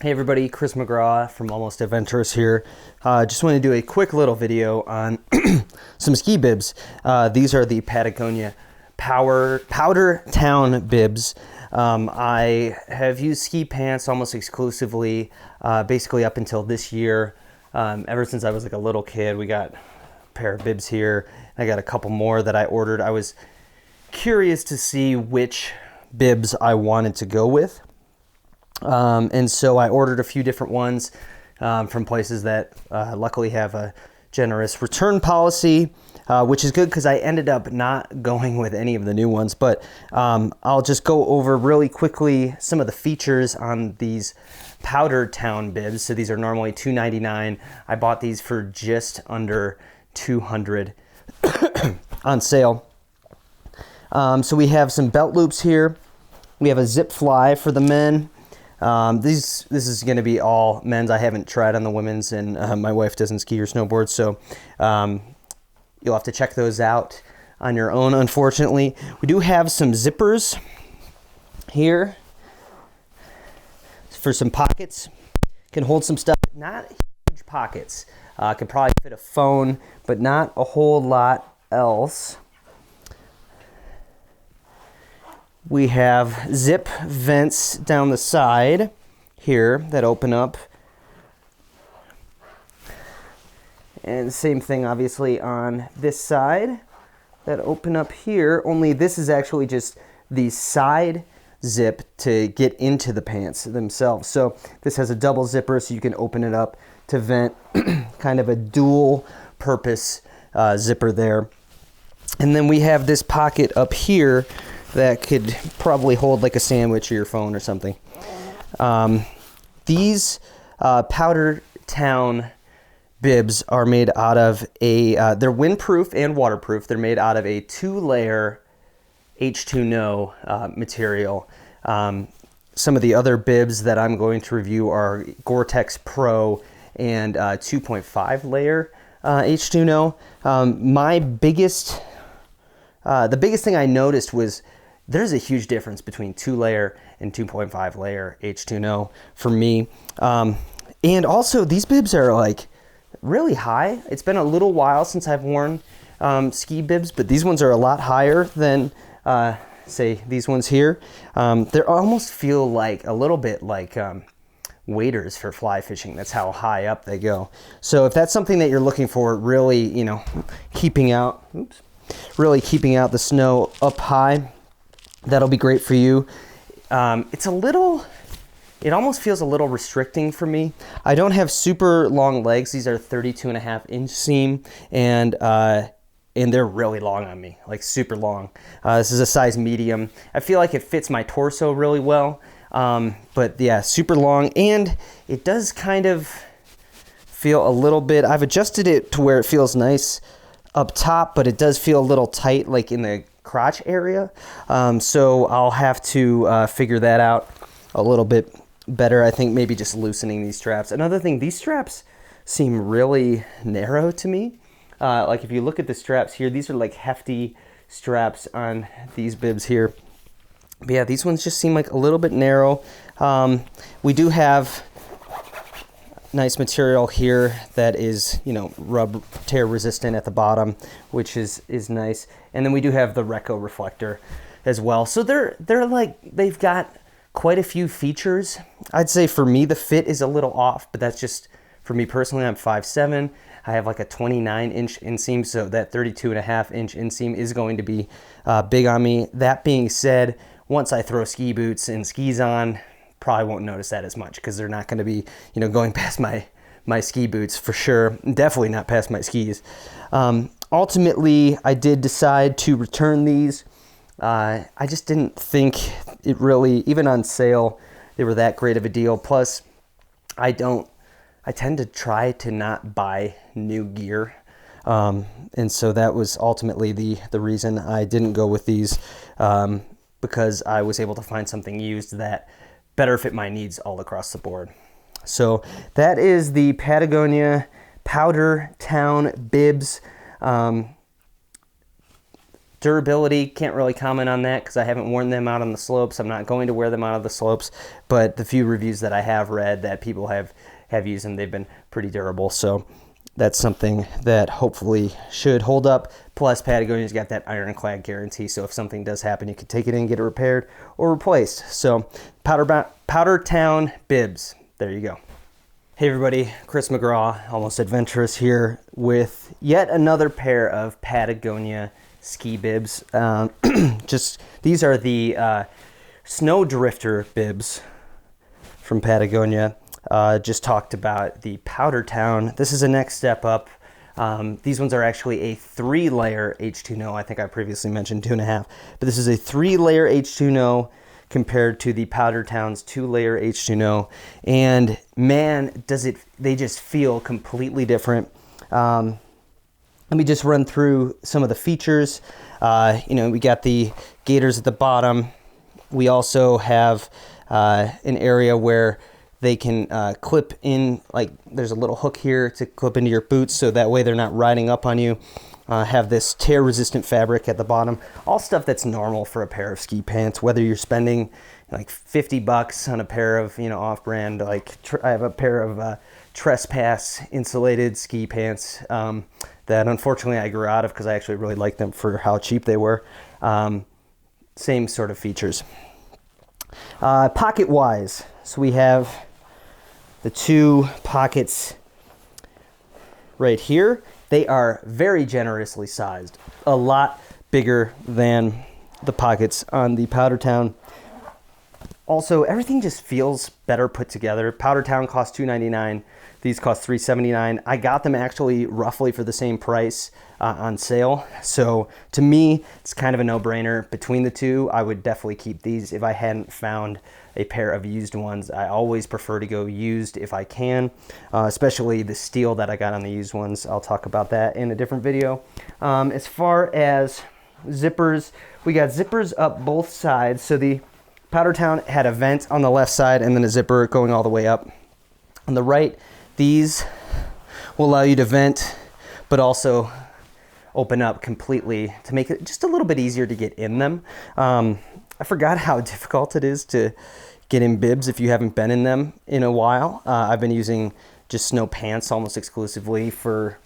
Hey everybody, Chris McGraw from Almost Adventurous here. Just want to do a quick little video on some ski bibs. These are the Patagonia Powder Town bibs. I have used ski pants almost exclusively, basically up until this year. Ever since I was like a little kid, we got a pair of bibs here. I got a couple more that I ordered. I was curious to see which bibs I wanted to go with. And so I ordered a few different ones from places that luckily have a generous return policy, which is good because I ended up not going with any of the new ones. But I'll just go over really quickly some of the features on these Powder Town bibs. So these are normally $2.99. I bought these for just under $200 on sale. So we have some belt loops here. We have a zip fly for the men. This is going to be all men's. I haven't tried on the women's, and my wife doesn't ski or snowboard, so you'll have to check those out on your own, unfortunately. We do have some zippers here for some pockets. Can hold some stuff, not huge pockets. Can probably fit a phone, but not a whole lot else. We have zip vents down the side here that open up. And same thing obviously on this side that open up here, only this is actually just the side zip to get into the pants themselves. So this has a double zipper so you can open it up to vent, kind of a dual purpose zipper there. And then we have this pocket up here that could probably hold like a sandwich or your phone or something. These Powder Town bibs are made out of they're windproof and waterproof. They're made out of a 2-layer H2No material. Some of the other bibs that I'm going to review are Gore-Tex Pro and 2.5 layer H2No. The biggest thing I noticed was there's a huge difference between 2-layer and 2.5 layer H2No for me. And also these bibs are like really high. It's been a little while since I've worn ski bibs, but these ones are a lot higher than say these ones here. They almost feel like a little bit like waders for fly fishing. That's how high up they go. So if that's something that you're looking for, really, keeping out the snow up high, that'll be great for you. It almost feels a little restricting for me. I don't have super long legs. These are 32.5-inch seam, and they're really long on me, like super long. This is a size medium. I feel like it fits my torso really well, but yeah, super long, and it does kind of feel a little bit, I've adjusted it to where it feels nice up top, but it does feel a little tight, like in the crotch area. So I'll have to figure that out a little bit better. I think maybe just loosening these straps. Another thing, these straps seem really narrow to me. Like if you look at the straps here, these are like hefty straps on these bibs here. But yeah, these ones just seem like a little bit narrow. We do have nice material here that is, rub tear resistant at the bottom, which is nice. And then we do have the RECCO reflector as well. So they've got quite a few features. I'd say for me, the fit is a little off, but that's just for me personally. I'm 5'7". I have like a 29-inch inseam, so that 32.5-inch inseam is going to be big on me. That being said, once I throw ski boots and skis on, probably won't notice that as much because they're not going to be, going past my ski boots for sure. Definitely not past my skis. Ultimately, I did decide to return these. I just didn't think it really, even on sale, they were that great of a deal. Plus, I tend to try to not buy new gear. And so that was ultimately the reason I didn't go with these, because I was able to find something used that better fit my needs all across the board. So that is the Patagonia Powder Town bibs. Durability, can't really comment on that because I haven't worn them out on the slopes. I'm not going to wear them out on the slopes, but the few reviews that I have read that people have used them, they've been pretty durable. So that's something that hopefully should hold up. Plus, Patagonia's got that ironclad guarantee, so if something does happen, you can take it in, get it repaired or replaced. So Powdertown Bibs, there you go. Hey everybody, Chris McGraw, Almost Adventurous here with yet another pair of Patagonia ski bibs. These are the SnowDrifter bibs from Patagonia. Just talked about the Powdertown. This is a next step up. These ones are actually a 3-layer H2No. I think I previously mentioned 2.5, but this is a 3-layer H2No compared to the Powdertown's 2-layer H2No. And man, they just feel completely different. Let me just run through some of the features. We got the gaiters at the bottom. We also have an area where they can clip in, like there's a little hook here to clip into your boots so that way they're not riding up on you. Have this tear resistant fabric at the bottom. All stuff that's normal for a pair of ski pants, whether you're spending like $50 on a pair of, off-brand, like I have a pair of Trespass insulated ski pants that unfortunately I grew out of because I actually really liked them for how cheap they were. Same sort of features. Pocket wise, so we have the 2 pockets right here. They are very generously sized, a lot bigger than the pockets on the Powdertown. Also, everything just feels better put together. Powdertown cost $2.99. These cost $3.79. I got them actually roughly for the same price on sale. So to me, it's kind of a no-brainer. Between the two, I would definitely keep these if I hadn't found a pair of used ones. I always prefer to go used if I can, especially the steel that I got on the used ones. I'll talk about that in a different video. As far as zippers, we got zippers up both sides. So the Powdertown had a vent on the left side and then a zipper going all the way up. On the right, these will allow you to vent, but also open up completely to make it just a little bit easier to get in them. I forgot how difficult it is to get in bibs if you haven't been in them in a while. I've been using just snow pants almost exclusively for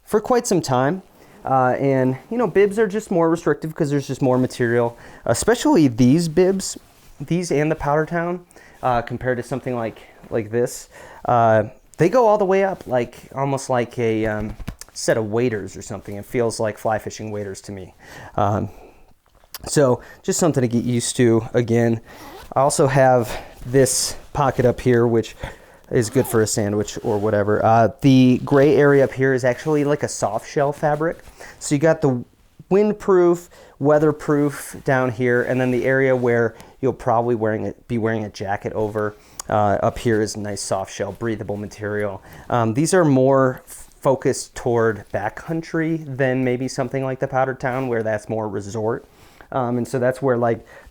quite some time. And bibs are just more restrictive because there's just more material, especially these bibs, these and the Powdertown, compared to something like this. They go all the way up, almost like a set of waders or something. It feels like fly fishing waders to me. So just something to get used to. Again, I also have this pocket up here, which is good for a sandwich or whatever. The gray area up here is actually like a soft shell fabric. So you got the windproof, weatherproof down here, and then the area where you'll probably be wearing a jacket over up here is nice soft shell, breathable material. These are more focused toward backcountry than maybe something like the Powdertown, where that's more resort. And so that's where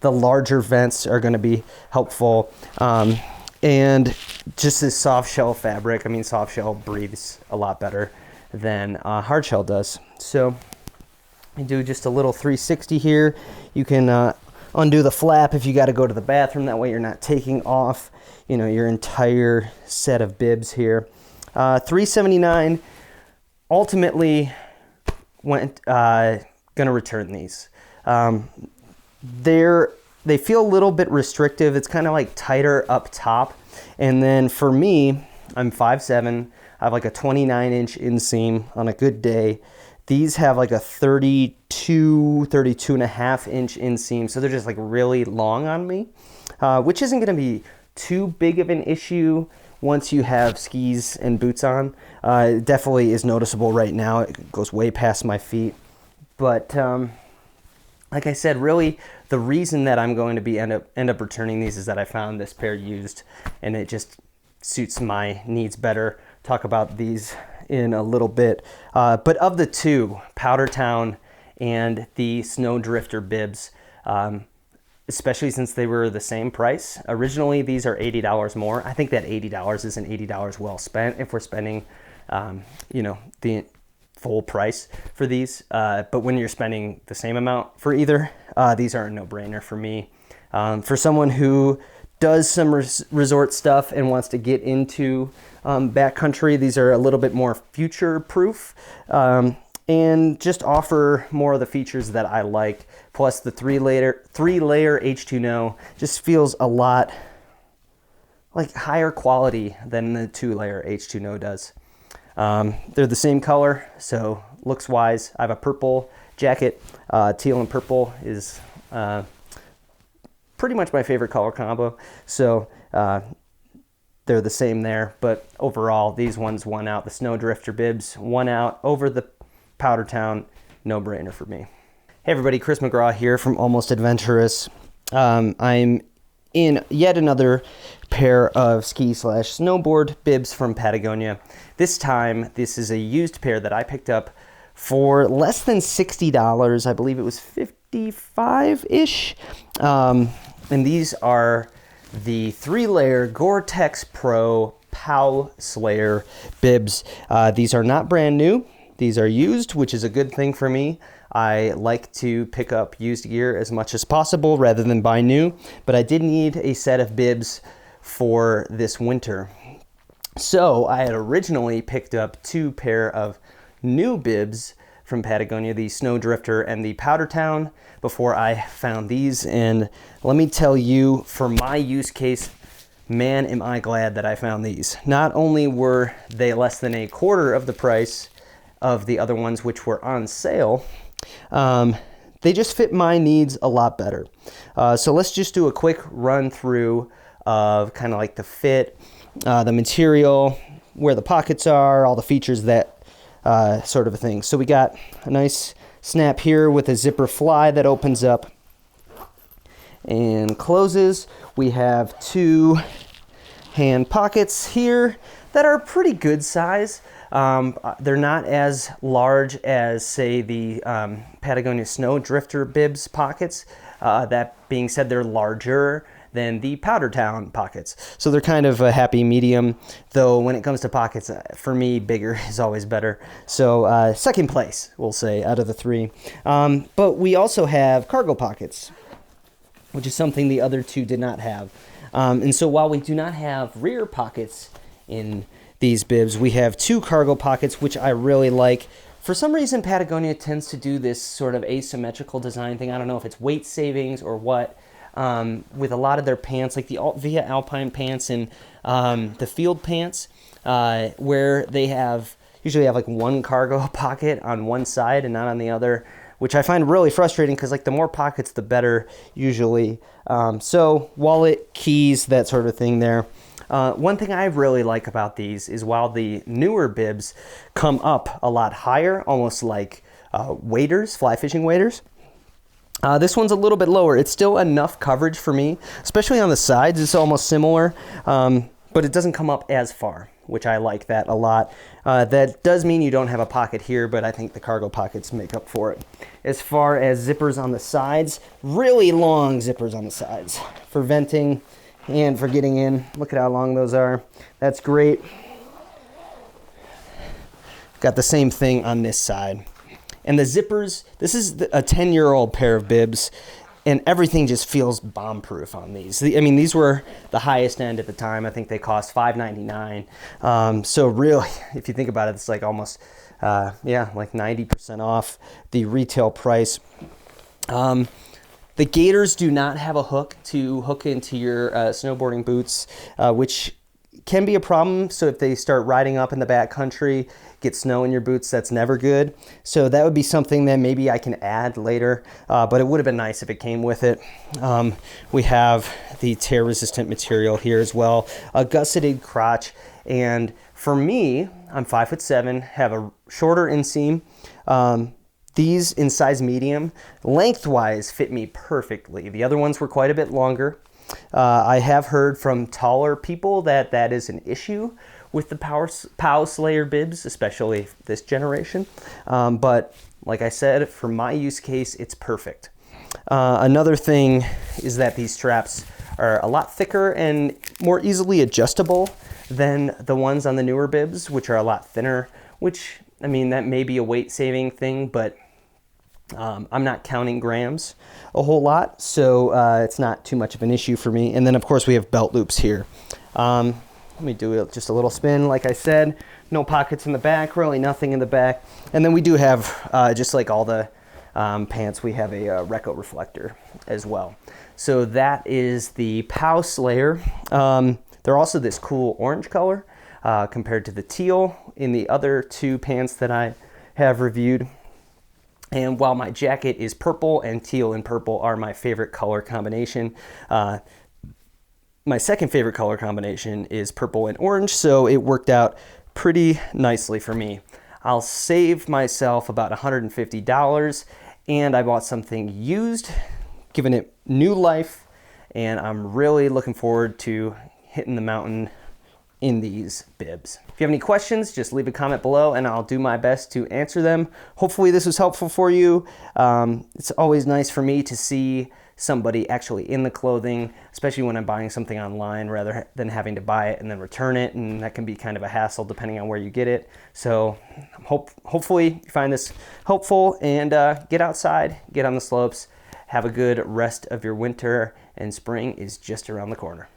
the larger vents are going to be helpful. And just this soft shell fabric, soft shell breathes a lot better than hard shell does. So I do just a little 360 here. You can undo the flap if you got to go to the bathroom. That way you're not taking off, your entire set of bibs here. $3.79. Ultimately, gonna return these. They feel a little bit restrictive. It's kind of like tighter up top. And then for me, I'm 5'7". I have a 29-inch inseam on a good day. These have a 32 and a half inch inseam. So they're just really long on me, which isn't going to be too big of an issue once you have skis and boots on. It definitely is noticeable right now. It goes way past my feet. But like I said, really the reason that I'm going to be end up returning these is that I found this pair used and it just suits my needs better. Talk about these in a little bit. But of the two, Powdertown and the SnowDrifter bibs, especially since they were the same price. Originally, these are $80 more. I think that $80 is an $80 well spent if we're spending, the full price for these, but when you're spending the same amount for either, these are a no-brainer for me. For someone who does some resort stuff and wants to get into backcountry, these are a little bit more future-proof and just offer more of the features that I like. Plus the three-layer H2No just feels a lot like higher quality than the 2-layer H2No does. They're the same color, so looks wise. I have a purple jacket. Teal and purple is pretty much my favorite color combo, so they're the same there. But overall, these ones won out. The SnowDrifter bibs won out over the Powdertown. No-brainer for me. Hey everybody, Chris McGraw here from Almost Adventurous. I'm in yet another pair of ski/snowboard bibs from Patagonia. This time, this is a used pair that I picked up for less than $60. I believe it was 55-ish. And these are the 3-layer Gore-Tex Pro PowSlayer bibs. These are not brand new. These are used, which is a good thing for me. I like to pick up used gear as much as possible rather than buy new, but I did need a set of bibs for this winter. So I had originally picked up 2 pair of new bibs from Patagonia, the SnowDrifter and the Powdertown, before I found these. And let me tell you, for my use case, man, am I glad that I found these. Not only were they less than a quarter of the price of the other ones which were on sale, they just fit my needs a lot better. So let's just do a quick run through of kind of like the fit, the material, where the pockets are, all the features, that sort of a thing. So we got a nice snap here with a zipper fly that opens up and closes. We have 2 hand pockets here that are pretty good size. They're not as large as, say, the Patagonia SnowDrifter bibs pockets. That being said, they're larger than the Powdertown pockets. So they're kind of a happy medium, though when it comes to pockets, for me, bigger is always better. So second place, we'll say, out of the 3. But we also have cargo pockets, which is something the other 2 did not have. And so while we do not have rear pockets in these bibs, we have 2 cargo pockets, which I really like. For some reason, Patagonia tends to do this sort of asymmetrical design thing. I don't know if it's weight savings or what, with a lot of their pants, like the Via Alpine pants and the field pants, where they usually have like 1 cargo pocket on one side and not on the other, which I find really frustrating because like the more pockets, the better usually. So wallet, keys, that sort of thing there. One thing I really like about these is while the newer bibs come up a lot higher, almost like waders, fly fishing waders, this one's a little bit lower. It's still enough coverage for me, especially on the sides. It's almost similar, but it doesn't come up as far, which I like that a lot. That does mean you don't have a pocket here, but I think the cargo pockets make up for it. As far as zippers on the sides, really long zippers on the sides for venting and for getting in. Look at how long those are. That's great. Got the same thing on this side. And the zippers, this is a 10-year-old pair of bibs, and everything just feels bomb-proof on these. I mean, these were the highest end at the time. I think they cost $5.99. So really, if you think about it, it's like almost, like 90% off the retail price. The gaiters do not have a hook to hook into your snowboarding boots, which can be a problem. So if they start riding up in the back country, get snow in your boots, that's never good. So that would be something that maybe I can add later, but it would have been nice if it came with it. We have the tear-resistant material here as well, a gusseted crotch, and for me, I'm 5'7", have a shorter inseam. These in size medium, lengthwise fit me perfectly. The other ones were quite a bit longer. I have heard from taller people that that is an issue with the PowSlayer bibs, especially this generation. But like I said, for my use case, it's perfect. Another thing is that these straps are a lot thicker and more easily adjustable than the ones on the newer bibs, which are a lot thinner, which I mean, that may be a weight saving thing, but I'm not counting grams a whole lot, so it's not too much of an issue for me. And then of course we have belt loops here. Let me do just a little spin. Like I said, no pockets in the back, really nothing in the back. And then we do have, just like all the pants, we have a RECCO reflector as well. So that is the PowSlayer. They're also this cool orange color compared to the teal in the other two pants that I have reviewed. And while my jacket is purple and teal and purple are my favorite color combination, my second favorite color combination is purple and orange, so it worked out pretty nicely for me. I'll save myself about $150, and I bought something used, giving it new life, and I'm really looking forward to hitting the mountain in these bibs. If you have any questions, just leave a comment below and I'll do my best to answer them. Hopefully this was helpful for you. It's always nice for me to see somebody actually in the clothing, especially when I'm buying something online rather than having to buy it and then return it, and that can be kind of a hassle depending on where you get it. So hopefully you find this helpful, and get outside, get on the slopes, have a good rest of your winter, and spring is just around the corner.